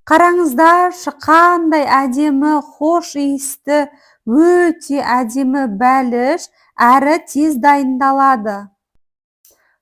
Қараңыздаршы, қандай әдемі, хош иісті, өте әдемі бәліш әрі тез дайындалады.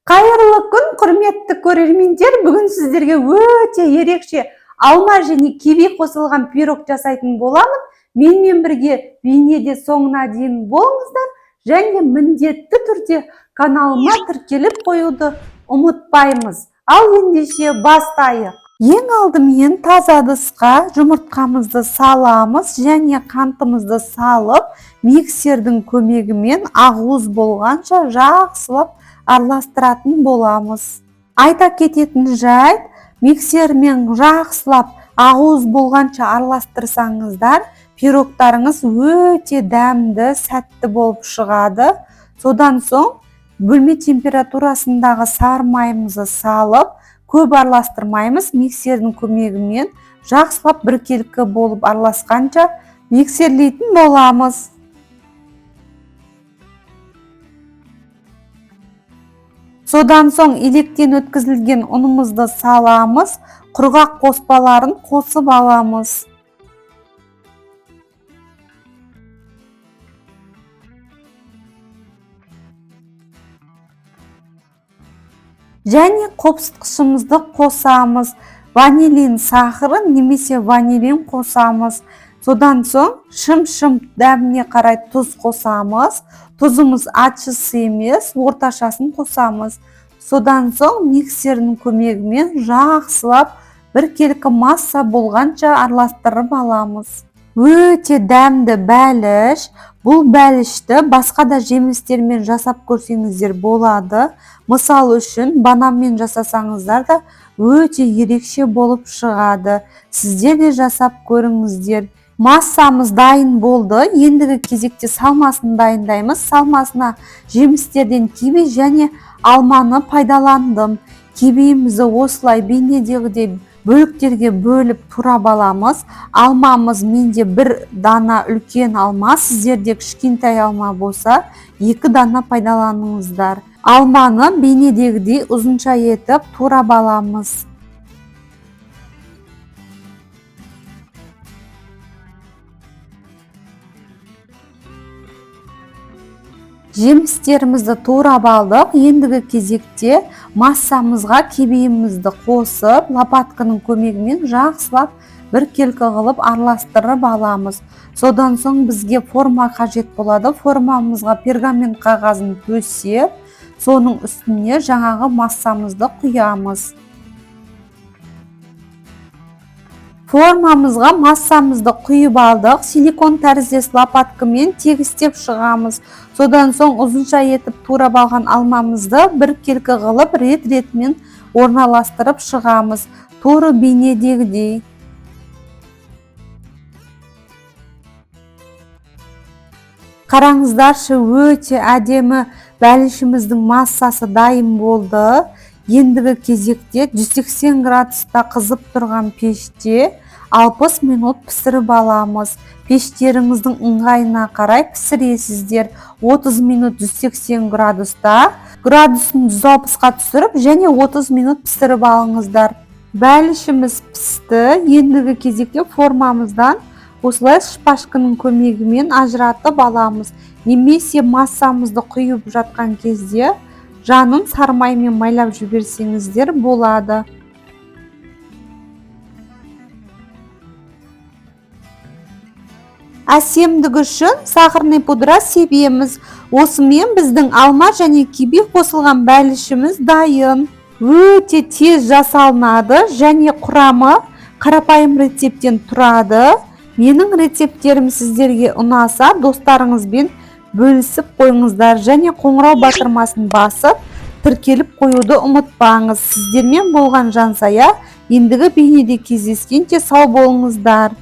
Қайырлы күн, құрметті көрермендер. Бүгін сіздерге өте ерекше алма және киви қосылған пирог жасайтын боламын. Менімен бірге бейнеде соңына дейін болыңыздар және міндетті түрде каналыма тіркеліп қоюды ұмытпаймыз. Ал ендеше бастайық. Ең алдымен таза ыдысқа жұмыртқамызды саламыз және қантымызды салып, миксердің көмегімен ақуыз болғанша жақсылап араластыратын боламыз. Айта кететін жайт, миксермен жақсылап ақуыз болғанша араластырсаңыздар, пирогтарыңыз өте дәмді, сәтті болып шығады. Содан соң бөлме температурасындағы сары майымызды салып, көп араластырмаймыз, миксердің көмегімен жақсылап біркелкі болып араласқанша миксерлейтін боламыз. Содан соң електен өткізілген ұнымызды саламыз, құрғақ қоспаларын қосып аламыз. Және қопсытқышымызды қосамыз. Ванилин сахарын немесе ванилин қосамыз. Содан соң шым-шым дәміне қарай тұз қосамыз. Тұзымыз ащысы емес, орташасын қосамыз. Содан соң миксердің көмегімен жақсылап біркелкі масса болғанша араластырып аламыз. Өте дәмді бәліш. Бұл бәлішті басқа да жемістермен жасап көрсеңіздер болады. Мысал үшін бананмен жасасаңыздар да өте ерекше болып шығады. Сіздер де жасап көріңіздер. Массамыз дайын болды. Ендігі кезекте салмасын дайындаймыз. Салмасына жемістерден киви және алманы пайдаландым. Кивиімізді осылай бейнедегідей бөліктерге бөліп турап аламыз. Алмамыз менде бір дана үлкен алма, сіздерде кішкентай алма болса, 2 дана пайдаланыңыздар. Алманы бейнедегідей ұзынша етіп турап аламыз. Жемістерімізді турап алдық. Ендігі кезекте массамызға кивиімізді қосып, лопатканың көмегімен жақсылап біркелкі қылып араластырып аламыз. Содан соң бізге форма қажет болады. Формамызға пергамент қағазын төсеп, соның үстіне жаңағы массамызды құямыз. Формамызға массамызды құйып алдық. Силикон тәріздес лопаткамен тегістеп шығамыз. Содан соң ұзынша етіп турап алған алмамызды біркелкі қылып рет-ретімен орналастырып шығамыз. Торы бейнедегідей. Қараңыздаршы, өте әдемі бәлішіміздің массасы дайын болды. Ендігі кезекте 180 градуста қызып тұрған пеште 60 минут пісіріп аламыз. Пештеріңіздің ыңғайына қарай пісіресіздер. 30 минут 180 градуста, градусын 160-ға түсіріп, және 30 минут пісіріп алыңыздар. Бәлішіміз пісті. Ендігі кезекте формамыздан осылай шпажканың көмегімен ажыратып аламыз. Немесе массамызды құйып жатқан кезде жанын сары маймен майлап жіберсеңіздер болады. Әсемдігі үшін сахарный пудра себеміз. Осымен біздің алма және киви қосылған бәлішіміз дайын. Өте тез жасалынады және құрамы қарапайым рецептен тұрады. Менің рецептерім сіздерге ұнаса, достарыңызбен бөлісіп қойыңыздар және қоңырау батырмасын басып, тіркеліп қоюды ұмытпаңыз. Сіздермен болған Жансая. Ендігі бейнеде кездескенше сау болыңыздар.